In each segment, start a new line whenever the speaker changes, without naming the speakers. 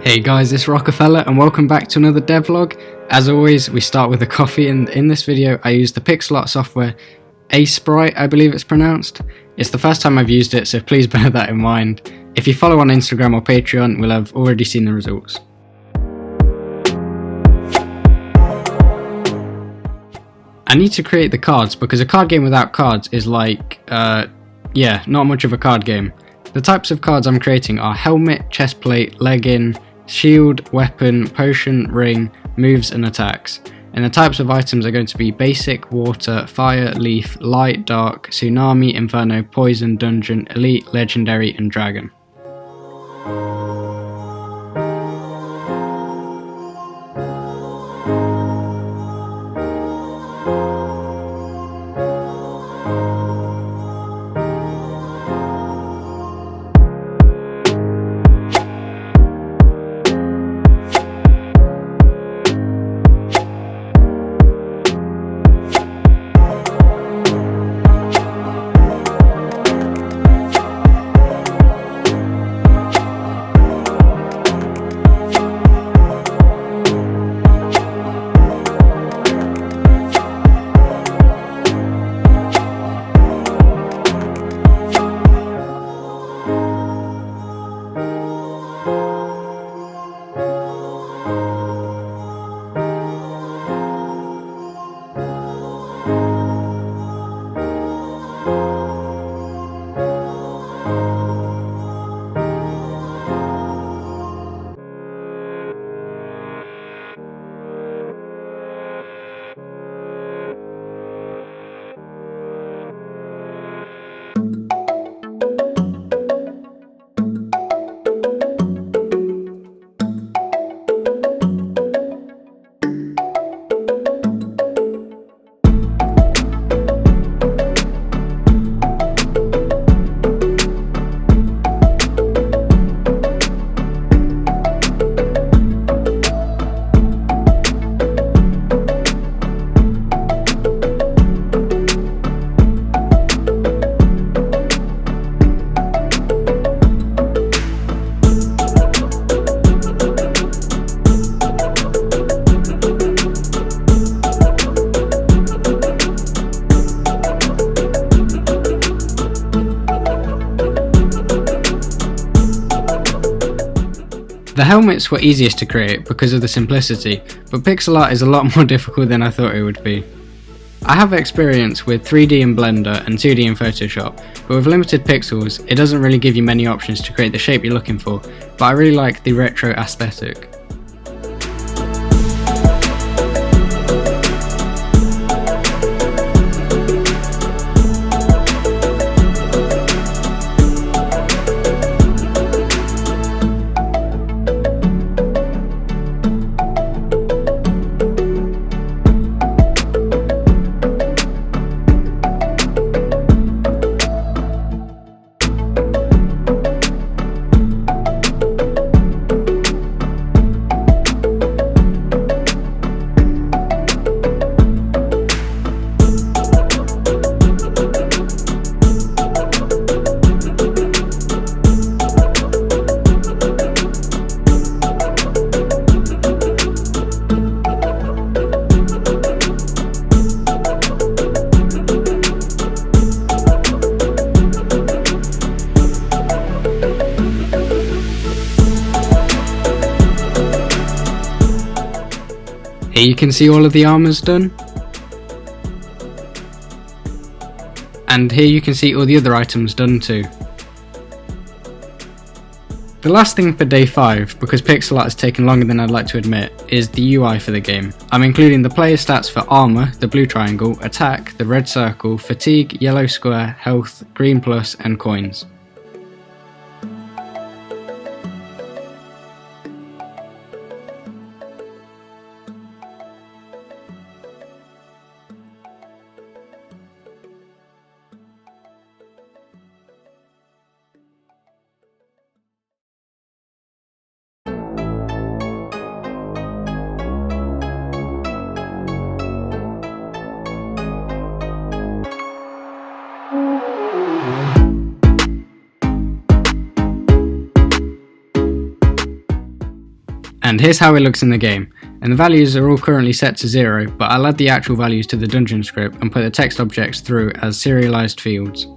Hey guys, it's Rockefeller and welcome back to another devlog. As always, we start with a coffee, and in this video I use the pixel art software Aseprite, I believe it's pronounced. It's the first time I've used it, so please bear that in mind. If you follow on Instagram or Patreon, we'll have already seen the results. I need to create the cards because a card game without cards is like, not much of a card game. The types of cards I'm creating are helmet, chestplate, legging, shield, weapon, potion, ring, moves and attacks. And the types of items are going to be basic, water, fire, leaf, light, dark, tsunami, inferno, poison, dungeon, elite, legendary and dragon. The helmets were easiest to create because of the simplicity, but pixel art is a lot more difficult than I thought it would be. I have experience with 3D in Blender and 2D in Photoshop, but with limited pixels it doesn't really give you many options to create the shape you're looking for, but I really like the retro aesthetic. Here you can see all of the armors done. And here you can see all the other items done too. The last thing for day 5, because pixel art has taken longer than I'd like to admit, is the UI for the game. I'm including the player stats for armor, the blue triangle, attack, the red circle, fatigue, yellow square, health, green plus and coins. And here's how it looks in the game, and the values are all currently set to 0, but I'll add the actual values to the dungeon script and put the text objects through as serialized fields.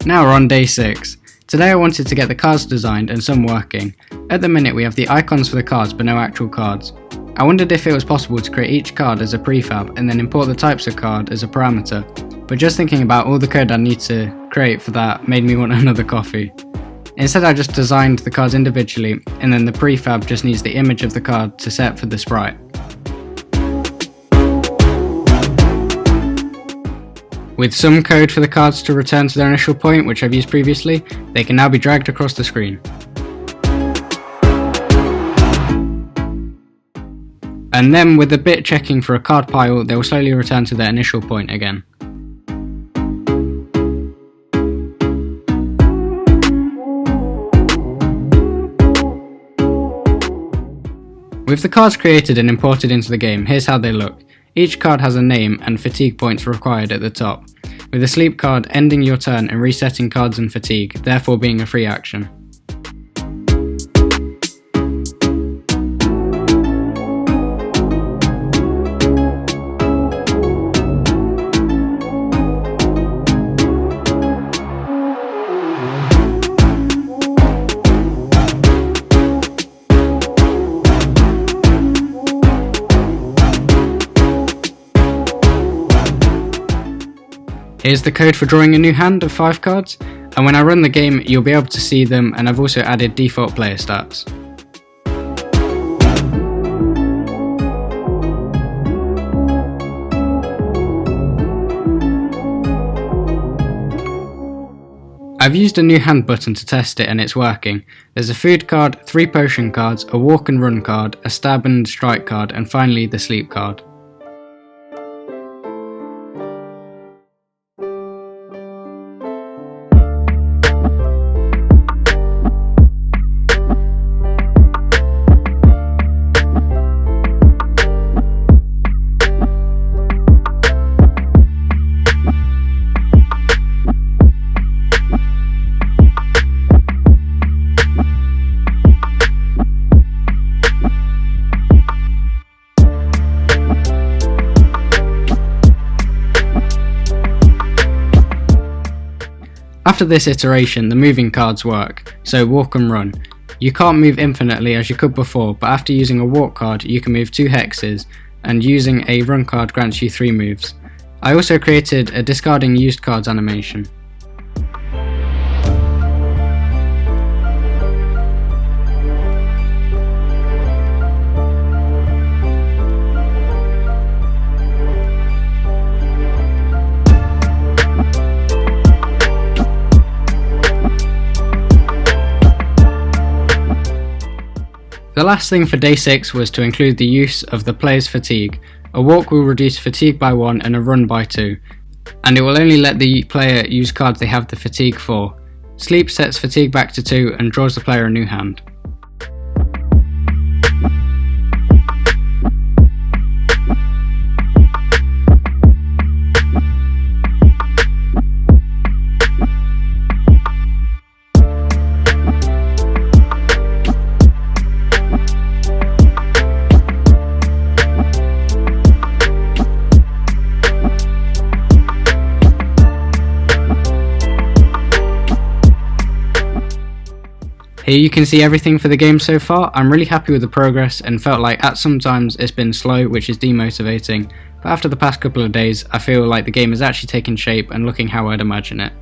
Now we're on day 6. Today I wanted to get the cards designed and some working. At the minute we have the icons for the cards but no actual cards. I wondered if it was possible to create each card as a prefab and then import the types of card as a parameter, but just thinking about all the code I need to create for that made me want another coffee. Instead I just designed the cards individually, and then the prefab just needs the image of the card to set for the sprite. With some code for the cards to return to their initial point, which I've used previously, they can now be dragged across the screen. And then with a bit checking for a card pile, they will slowly return to their initial point again. With the cards created and imported into the game, here's how they look. Each card has a name and fatigue points required at the top, with the sleep card ending your turn and resetting cards and fatigue, therefore being a free action. Here's the code for drawing a new hand of 5 cards, and when I run the game you'll be able to see them, and I've also added default player stats. I've used a new hand button to test it and it's working. There's a food card, 3 potion cards, a walk and run card, a stab and strike card, and finally the sleep card. After this iteration, the moving cards work, so walk and run. You can't move infinitely as you could before, but after using a walk card you can move 2 hexes, and using a run card grants you 3 moves. I also created a discarding used cards animation. The last thing for day 6 was to include the use of the player's fatigue. A walk will reduce fatigue by 1 and a run by 2, and it will only let the player use cards they have the fatigue for. Sleep sets fatigue back to 2 and draws the player a new hand. Here you can see everything for the game so far. I'm really happy with the progress and felt like at some times it's been slow, which is demotivating, but after the past couple of days I feel like the game is actually taking shape and looking how I'd imagine it.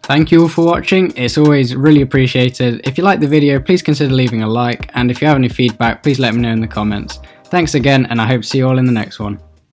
Thank you all for watching, it's always really appreciated. If you like the video, please consider leaving a like, and if you have any feedback, please let me know in the comments. Thanks again, and I hope to see you all in the next one.